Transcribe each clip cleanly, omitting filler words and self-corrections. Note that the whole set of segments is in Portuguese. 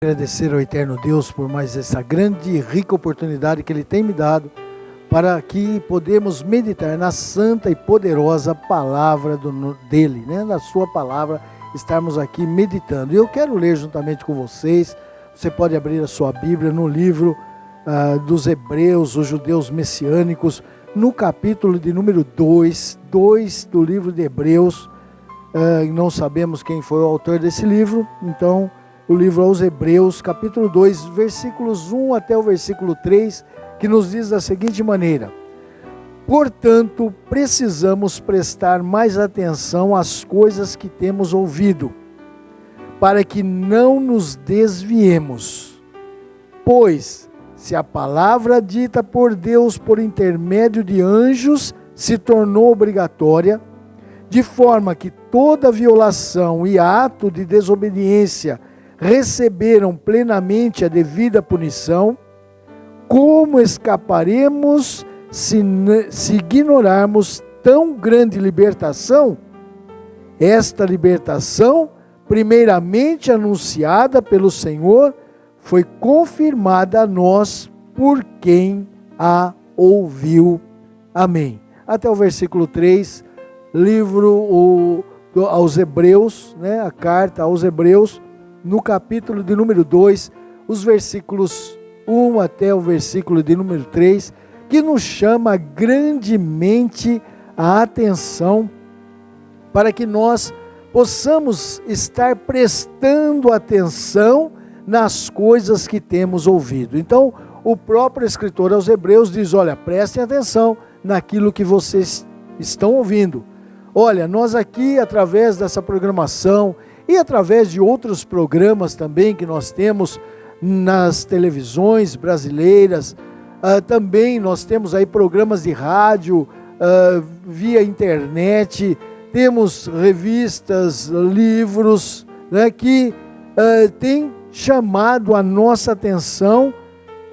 Agradecer ao eterno Deus por mais essa grande e rica oportunidade que Ele tem me dado para que podemos meditar na santa e poderosa palavra dele, né? Na sua palavra, estarmos aqui meditando. E eu quero ler juntamente com vocês. Você pode abrir a sua Bíblia no livro dos Hebreus, os judeus messiânicos, no capítulo de número 2 do livro de Hebreus. Não sabemos quem foi o autor desse livro, então o livro aos Hebreus, capítulo 2, versículos 1 até o versículo 3, que nos diz da seguinte maneira: portanto, precisamos prestar mais atenção às coisas que temos ouvido, para que não nos desviemos. Pois, se a palavra dita por Deus por intermédio de anjos se tornou obrigatória, de forma que toda violação e ato de desobediência receberam plenamente a devida punição, como escaparemos se ignorarmos tão grande libertação? Esta libertação, primeiramente anunciada pelo Senhor, foi confirmada a nós por quem a ouviu. Amém. Até o versículo 3, livro aos Hebreus, né, a carta aos Hebreus, no capítulo de número 2, os versículos 1 até o versículo de número 3, que nos chama grandemente a atenção para que nós possamos estar prestando atenção nas coisas que temos ouvido. Então, o próprio escritor aos Hebreus diz: olha, prestem atenção naquilo que vocês estão ouvindo. Olha, nós aqui, através dessa programação e através de outros programas também que nós temos nas televisões brasileiras, também nós temos aí programas de rádio, via internet, temos revistas, livros, né, que tem chamado a nossa atenção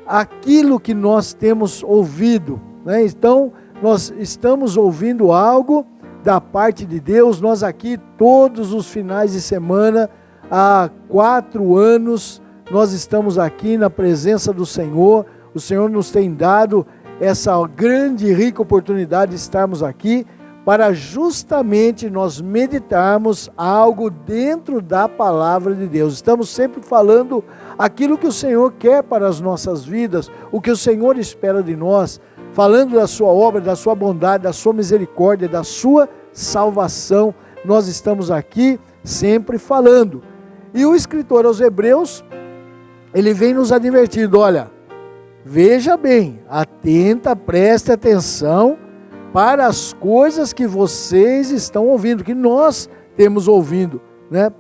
aquilo que nós temos ouvido, né? Então, nós estamos ouvindo algo da parte de Deus. Nós aqui, todos os finais de semana, há 4 anos, nós estamos aqui na presença do Senhor. O Senhor nos tem dado essa grande e rica oportunidade de estarmos aqui para justamente nós meditarmos algo dentro da palavra de Deus. Estamos sempre falando aquilo que o Senhor quer para as nossas vidas, o que o Senhor espera de nós, falando da sua obra, da sua bondade, da sua misericórdia, da sua salvação. Nós estamos aqui sempre falando. E o escritor aos Hebreus, ele vem nos advertindo: olha, veja bem, atenta, preste atenção para as coisas que vocês estão ouvindo, que nós temos ouvido, né?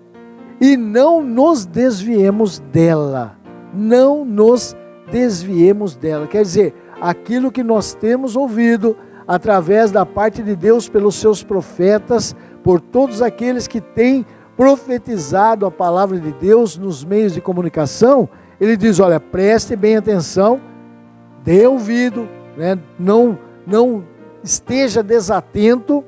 E não nos desviemos dela. Não nos desviemos dela. Quer dizer, aquilo que nós temos ouvido através da parte de Deus pelos seus profetas, por todos aqueles que têm profetizado a palavra de Deus nos meios de comunicação, ele diz: olha, preste bem atenção, dê ouvido, né? Não esteja desatento,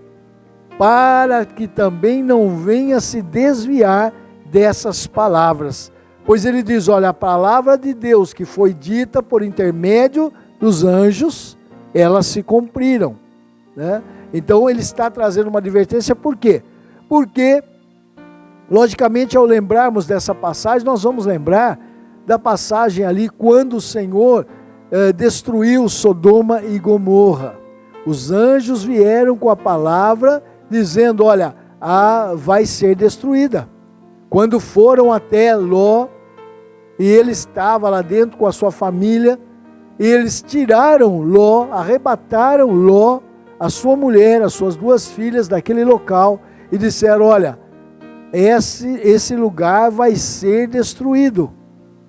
para que também não venha se desviar dessas palavras. Pois ele diz: olha, a palavra de Deus que foi dita por intermédio dos anjos, elas se cumpriram, né? Então ele está trazendo uma advertência. Por quê? Porque, logicamente, ao lembrarmos dessa passagem, nós vamos lembrar da passagem ali quando o Senhor destruiu Sodoma e Gomorra. Os anjos vieram com a palavra dizendo: olha, vai ser destruída. Quando foram até Ló, e ele estava lá dentro com a sua família, e eles tiraram Ló, arrebataram Ló, a sua mulher, as suas 2 filhas daquele local, e disseram: olha, esse lugar vai ser destruído,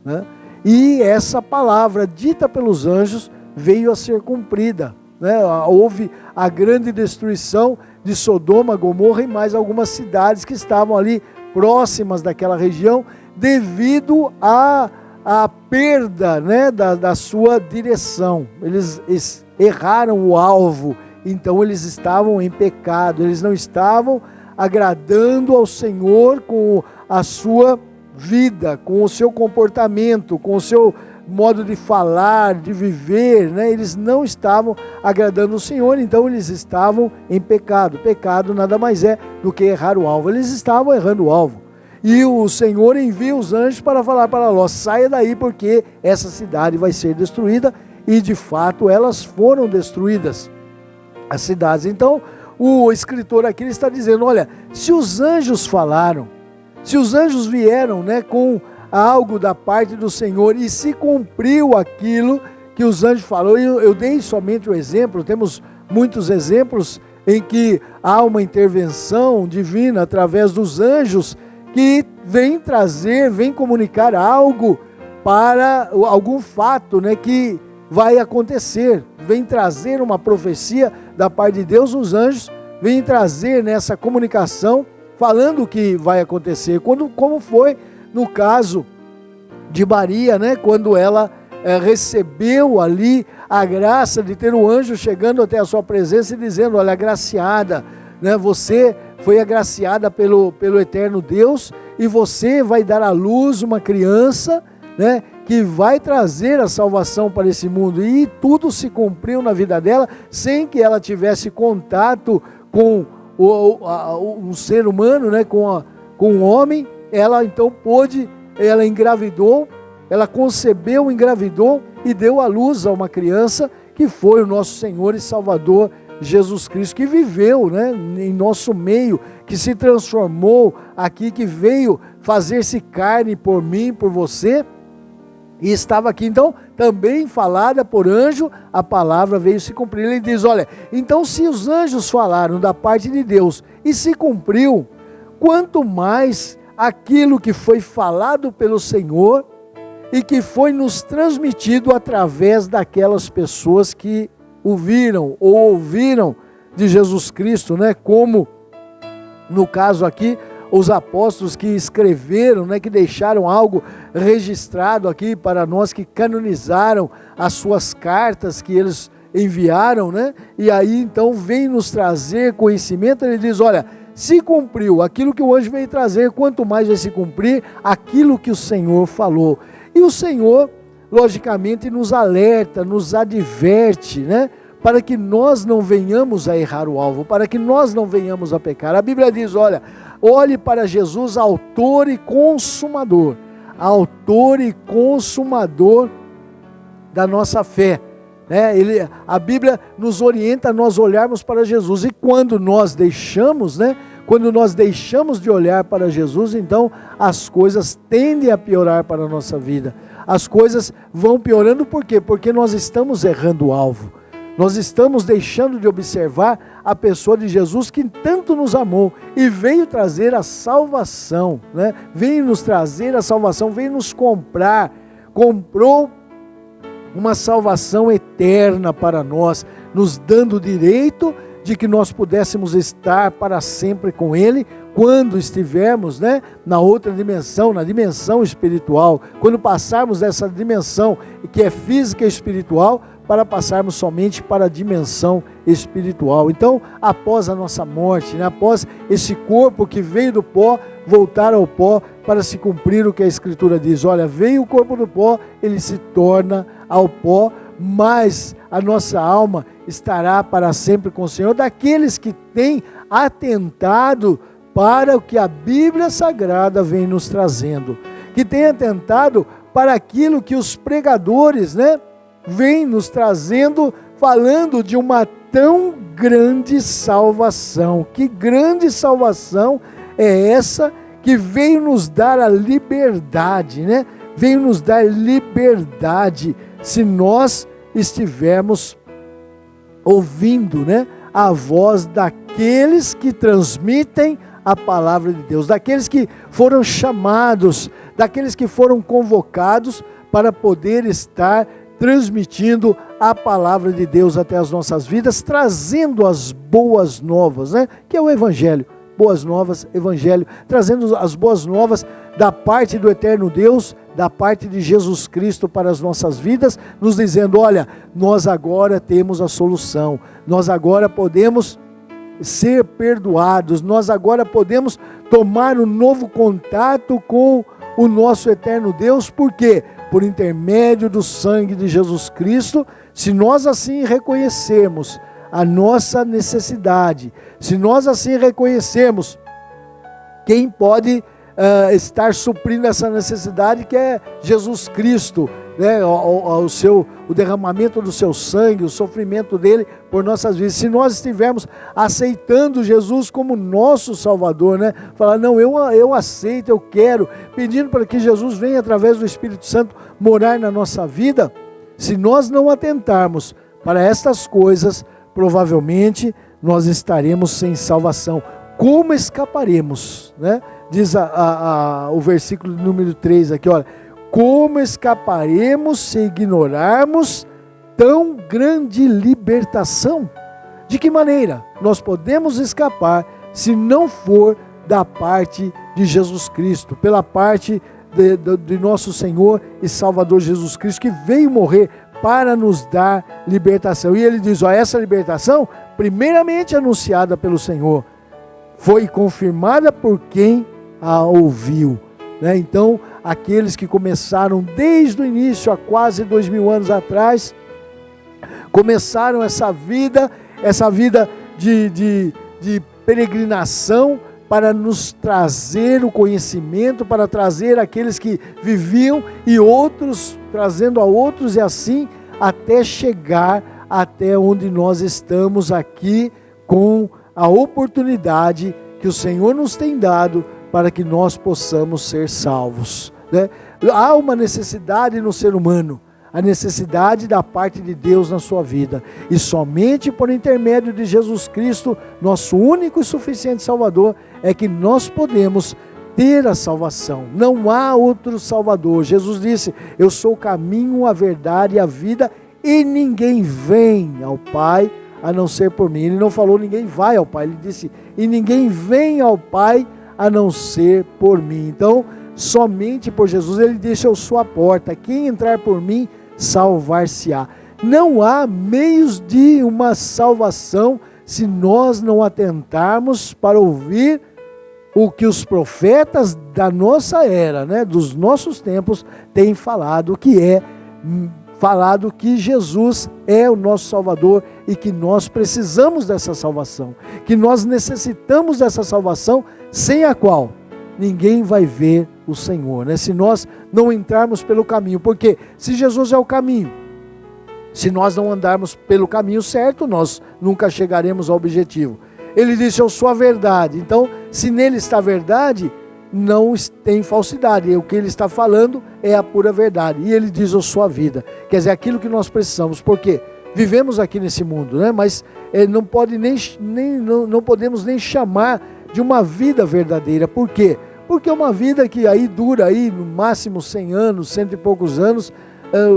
né? E essa palavra dita pelos anjos veio a ser cumprida, né? Houve a grande destruição de Sodoma, Gomorra e mais algumas cidades que estavam ali próximas daquela região, devido à perda, né, da sua direção. Eles erraram o alvo, então eles estavam em pecado, eles não estavam agradando ao Senhor com a sua vida, com o seu comportamento, com o seu modo de falar, de viver, né? Eles não estavam agradando o Senhor, então eles estavam em pecado. Pecado nada mais é do que errar o alvo. Eles estavam errando o alvo. E o Senhor envia os anjos para falar para Ló: saia daí, porque essa cidade vai ser destruída. E de fato elas foram destruídas, as cidades. Então o escritor aqui está dizendo: olha, se os anjos falaram, se os anjos vieram, né, com algo da parte do Senhor e se cumpriu aquilo que os anjos falaram. Eu dei somente o exemplo, temos muitos exemplos em que há uma intervenção divina através dos anjos que vem trazer, vem comunicar algo para algum fato, né, que vai acontecer, vem trazer uma profecia da parte de Deus. Os anjos vêm trazer nessa comunicação falando o que vai acontecer, como foi no caso de Maria, né? Quando ela recebeu ali a graça de ter um anjo chegando até a sua presença e dizendo: olha, agraciada, né? Você foi agraciada pelo eterno Deus e você vai dar à luz uma criança, né, que vai trazer a salvação para esse mundo. E tudo se cumpriu na vida dela, sem que ela tivesse contato com um ser humano, né, com um homem. Ela então ela engravidou, ela concebeu, engravidou e deu à luz a uma criança, que foi o nosso Senhor e Salvador Jesus Cristo, que viveu, né, em nosso meio, que se transformou aqui, que veio fazer-se carne por mim, por você, e estava aqui. Então, também falada por anjo, a palavra veio se cumprir. Ele diz: olha, então se os anjos falaram da parte de Deus e se cumpriu, quanto mais aquilo que foi falado pelo Senhor e que foi nos transmitido através daquelas pessoas que o viram ou ouviram de Jesus Cristo, né? Como no caso aqui, os apóstolos que escreveram, né, que deixaram algo registrado aqui para nós, que canonizaram as suas cartas que eles enviaram, né? E aí então vem nos trazer conhecimento. Ele diz: olha, se cumpriu aquilo que o anjo veio trazer, quanto mais vai se cumprir aquilo que o Senhor falou. E o Senhor, logicamente, nos alerta, nos adverte, né, para que nós não venhamos a errar o alvo, para que nós não venhamos a pecar. A Bíblia diz: olha, olhe para Jesus, autor e consumador da nossa fé, né? A Bíblia nos orienta a nós olharmos para Jesus, e quando nós deixamos, né, quando nós deixamos de olhar para Jesus, então as coisas tendem a piorar para a nossa vida. As coisas vão piorando. Por quê? Porque nós estamos errando o alvo. Nós estamos deixando de observar a pessoa de Jesus, que tanto nos amou e veio trazer a salvação, né? Veio nos trazer a salvação, veio nos comprar, comprou uma salvação eterna para nós, nos dando o direito de que nós pudéssemos estar para sempre com Ele, quando estivermos, né, na outra dimensão, na dimensão espiritual, quando passarmos dessa dimensão que é física e espiritual, para passarmos somente para a dimensão espiritual. Então, após a nossa morte, né, após esse corpo que veio do pó, voltar ao pó, para se cumprir o que a Escritura diz: olha, veio o corpo do pó, ele se torna ao pó, mas a nossa alma estará para sempre com o Senhor. Daqueles que têm atentado para o que a Bíblia Sagrada vem nos trazendo, que têm atentado para aquilo que os pregadores, né, vem nos trazendo, falando de uma tão grande salvação. Que grande salvação é essa que veio nos dar a liberdade, né? Veio nos dar liberdade se nós estivermos ouvindo, né, a voz daqueles que transmitem a palavra de Deus, daqueles que foram chamados, daqueles que foram convocados para poder estar transmitindo a palavra de Deus até as nossas vidas, trazendo as boas novas, né? Que é o Evangelho. Boas novas, Evangelho, trazendo as boas novas da parte do eterno Deus, da parte de Jesus Cristo para as nossas vidas, nos dizendo: olha, nós agora temos a solução, nós agora podemos ser perdoados, nós agora podemos tomar um novo contato com o nosso eterno Deus. Por quê? Por intermédio do sangue de Jesus Cristo. Se nós assim reconhecermos a nossa necessidade, se nós assim reconhecermos quem pode estar suprindo essa necessidade, que é Jesus Cristo, né? O derramamento do seu sangue, o sofrimento dele por nossas vidas. Se nós estivermos aceitando Jesus como nosso Salvador, né? Falar, não, eu aceito, eu quero, pedindo para que Jesus venha através do Espírito Santo morar na nossa vida. Se nós não atentarmos para estas coisas, provavelmente nós estaremos sem salvação. Como escaparemos, né? Diz o versículo número 3 aqui, olha. Como escaparemos se ignorarmos tão grande libertação? De que maneira nós podemos escapar se não for da parte de Jesus Cristo, pela parte de nosso Senhor e Salvador Jesus Cristo, que veio morrer para nos dar libertação? E ele diz, essa libertação, primeiramente anunciada pelo Senhor, foi confirmada por quem a ouviu, né? Então, aqueles que começaram desde o início, há quase 2000 anos atrás, começaram essa vida de peregrinação para nos trazer o conhecimento, para trazer aqueles que viviam e outros, trazendo a outros, e assim até chegar até onde nós estamos aqui, com a oportunidade que o Senhor nos tem dado para que nós possamos ser salvos, né? Há uma necessidade no ser humano, a necessidade da parte de Deus na sua vida, e somente por intermédio de Jesus Cristo, nosso único e suficiente Salvador, é que nós podemos ter a salvação. Não há outro Salvador. Jesus disse, eu sou o caminho, a verdade e a vida, e ninguém vem ao Pai a não ser por mim. Ele não falou ninguém vai ao Pai, ele disse, e ninguém vem ao Pai a não ser por mim. Então, somente por Jesus. Ele disse, eu sou a porta, quem entrar por mim, salvar-se-á. Não há meios de uma salvação se nós não atentarmos para ouvir o que os profetas da nossa era, né, dos nossos tempos, têm falado, que Jesus é o nosso Salvador e que nós precisamos dessa salvação, que nós necessitamos dessa salvação, sem a qual ninguém vai ver o Senhor, né? Se nós não entrarmos pelo caminho, porque se Jesus é o caminho, se nós não andarmos pelo caminho certo, nós nunca chegaremos ao objetivo. Ele disse, eu sou a verdade. Então, se nele está a verdade, não tem falsidade. E o que ele está falando é a pura verdade. E ele diz, eu sou a vida. Quer dizer, aquilo que nós precisamos. Porque vivemos aqui nesse mundo, né? Mas não podemos nem chamar de uma vida verdadeira. Por quê? Porque é uma vida que aí dura aí, no máximo 100 anos, 100 e poucos anos,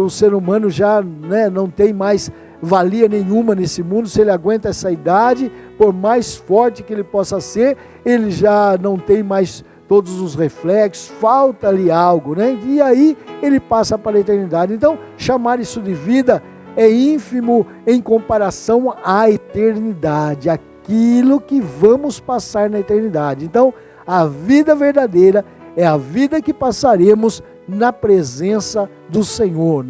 o ser humano já, né, não tem mais valia nenhuma nesse mundo. Se ele aguenta essa idade, por mais forte que ele possa ser, ele já não tem mais todos os reflexos, falta-lhe algo, né? E aí ele passa para a eternidade. Então, chamar isso de vida é ínfimo em comparação à eternidade, aquilo que vamos passar na eternidade. Então, a vida verdadeira é a vida que passaremos na presença do Senhor,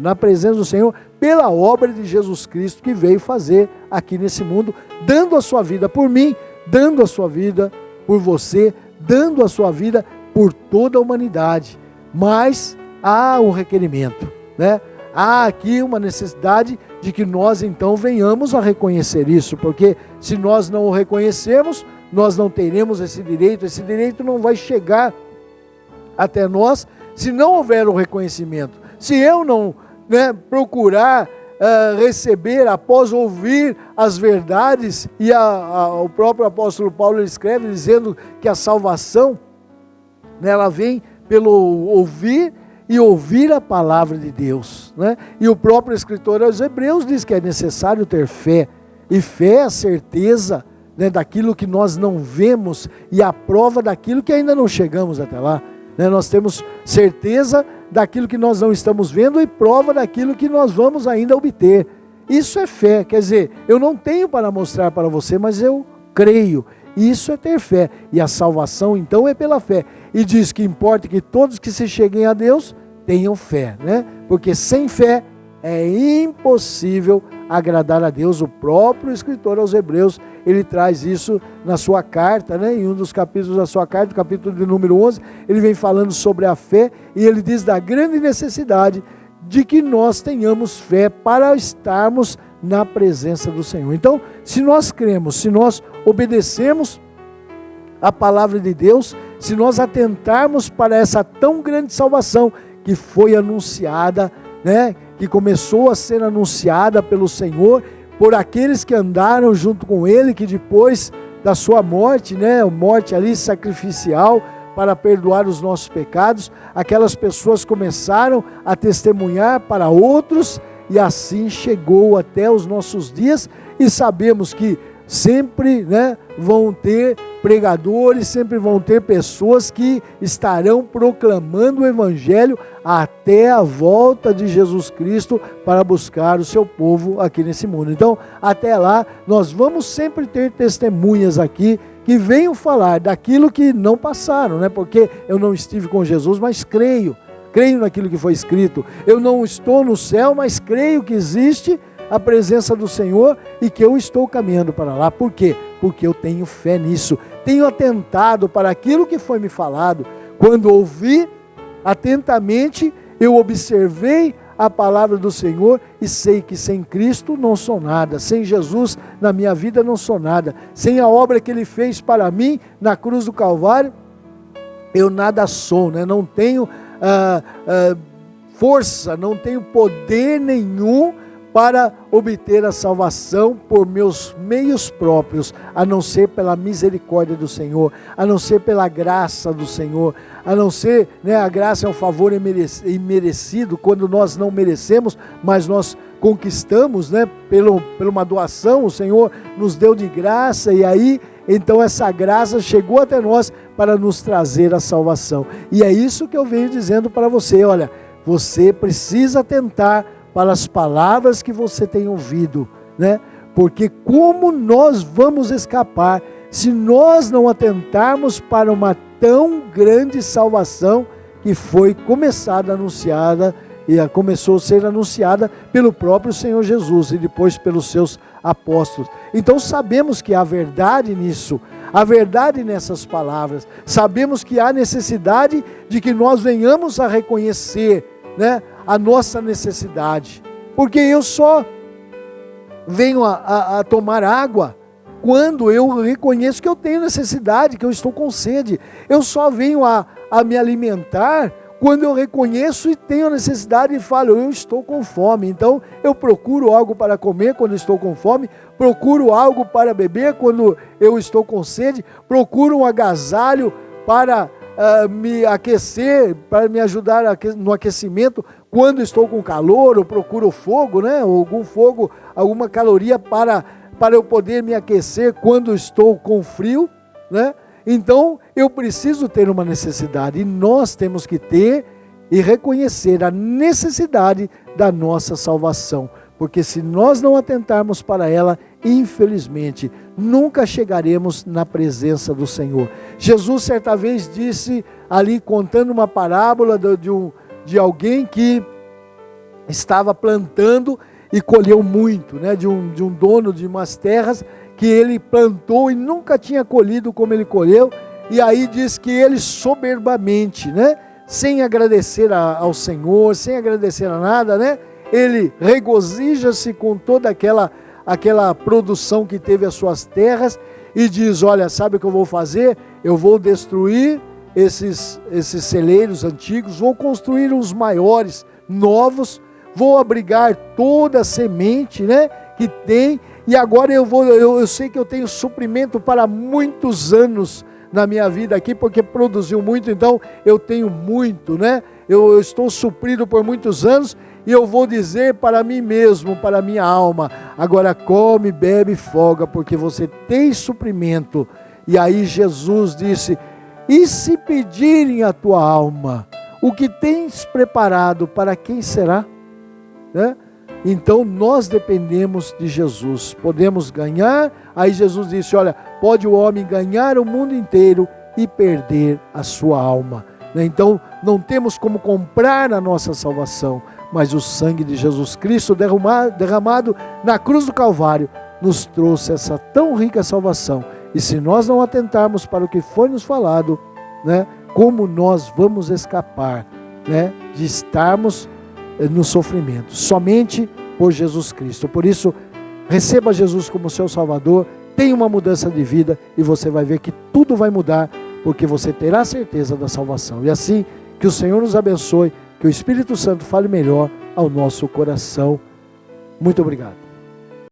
pela obra de Jesus Cristo que veio fazer aqui nesse mundo, dando a sua vida por mim, dando a sua vida por você, dando a sua vida por toda a humanidade. Mas há um requerimento, né? Há aqui uma necessidade de que nós então venhamos a reconhecer isso, porque se nós não o reconhecermos, nós não teremos esse direito não vai chegar até nós se não houver o reconhecimento. Se eu não, né, procurar receber após ouvir as verdades, e o próprio apóstolo Paulo escreve dizendo que a salvação, né, ela vem pelo ouvir e ouvir a palavra de Deus, né? E o próprio escritor aos Hebreus diz que é necessário ter fé, e fé é a certeza, né, daquilo que nós não vemos e a prova daquilo que ainda não chegamos até lá, né? Nós temos certeza daquilo que nós não estamos vendo e prova daquilo que nós vamos ainda obter. Isso é fé, quer dizer, eu não tenho para mostrar para você, mas eu creio. Isso é ter fé. E a salvação, então, é pela fé. E diz que importa que todos que se cheguem a Deus tenham fé, né? Porque sem fé é impossível agradar a Deus. O próprio escritor aos Hebreus, ele traz isso na sua carta, né? Em um dos capítulos da sua carta, o capítulo de número 11, ele vem falando sobre a fé e ele diz da grande necessidade de que nós tenhamos fé para estarmos na presença do Senhor. Então, se nós cremos, se nós obedecemos a palavra de Deus, se nós atentarmos para essa tão grande salvação que foi anunciada, né? Que começou a ser anunciada pelo Senhor, por aqueles que andaram junto com Ele, que depois da sua morte, né? Morte ali sacrificial, para perdoar os nossos pecados, aquelas pessoas começaram a testemunhar para outros, e assim chegou até os nossos dias, e sabemos que sempre, né, vão ter pregadores, sempre vão ter pessoas que estarão proclamando o Evangelho até a volta de Jesus Cristo para buscar o seu povo aqui nesse mundo. Então, até lá, nós vamos sempre ter testemunhas aqui que venham falar daquilo que não passaram, né? Porque eu não estive com Jesus, mas creio naquilo que foi escrito. Eu não estou no céu, mas creio que existe a presença do Senhor e que eu estou caminhando para lá. Por quê? Porque eu tenho fé nisso. Tenho atentado para aquilo que foi me falado. Quando ouvi atentamente, eu observei a palavra do Senhor e sei que sem Cristo não sou nada. Sem Jesus na minha vida não sou nada. Sem a obra que Ele fez para mim na cruz do Calvário, eu nada sou, né? Não tenho força, não tenho poder nenhum para obter a salvação por meus meios próprios, a não ser pela misericórdia do Senhor, a não ser pela graça do Senhor, a não ser, né, a graça é um favor imerecido, quando nós não merecemos, mas nós conquistamos, né, por uma doação, o Senhor nos deu de graça, e aí, então essa graça chegou até nós para nos trazer a salvação. E é isso que eu venho dizendo para você, olha, você precisa tentar para as palavras que você tem ouvido, né? Porque como nós vamos escapar se nós não atentarmos para uma tão grande salvação que foi anunciada e começou a ser anunciada pelo próprio Senhor Jesus e depois pelos seus apóstolos. Então sabemos que há verdade nisso, há verdade nessas palavras. Sabemos que há necessidade de que nós venhamos a reconhecer, né, a nossa necessidade, porque eu só venho a tomar água quando eu reconheço que eu tenho necessidade, que eu estou com sede. Eu só venho a me alimentar quando eu reconheço e tenho necessidade e falo, eu estou com fome. Então eu procuro algo para comer quando estou com fome, procuro algo para beber quando eu estou com sede, procuro um agasalho para me aquecer, para me ajudar no aquecimento quando estou com calor, ou procuro fogo, né? Ou algum fogo, alguma caloria para eu poder me aquecer quando estou com frio, né? Então eu preciso ter uma necessidade, e nós temos que ter e reconhecer a necessidade da nossa salvação, porque se nós não atentarmos para ela, infelizmente, nunca chegaremos na presença do Senhor. Jesus certa vez disse, ali contando uma parábola de alguém que estava plantando e colheu muito, né? De um dono de umas terras que ele plantou e nunca tinha colhido como ele colheu, e aí diz que ele soberbamente, né? Sem agradecer ao Senhor, sem agradecer a nada, né? Ele regozija-se com toda aquela produção que teve as suas terras e diz, olha, sabe o que eu vou fazer? Eu vou destruir esses celeiros antigos, vou construir uns maiores, novos, vou abrigar toda a semente, né, que tem, e agora eu sei que eu tenho suprimento para muitos anos na minha vida aqui, porque produziu muito, então eu tenho muito, né? Eu estou suprido por muitos anos, e eu vou dizer para mim mesmo, para a minha alma, agora come, bebe, folga, porque você tem suprimento. E aí Jesus disse, e se pedirem a tua alma, o que tens preparado, para quem será? Né? Então nós dependemos de Jesus, podemos ganhar. Aí Jesus disse, olha, pode o homem ganhar o mundo inteiro e perder a sua alma? Então, não temos como comprar a nossa salvação, mas o sangue de Jesus Cristo derramado na cruz do Calvário nos trouxe essa tão rica salvação. E se nós não atentarmos para o que foi nos falado, né, como nós vamos escapar, né, de estarmos no sofrimento? Somente por Jesus Cristo. Por isso, receba Jesus como seu Salvador, tenha uma mudança de vida e você vai ver que tudo vai mudar, porque você terá certeza da salvação. E assim, que o Senhor nos abençoe, que o Espírito Santo fale melhor ao nosso coração. Muito obrigado.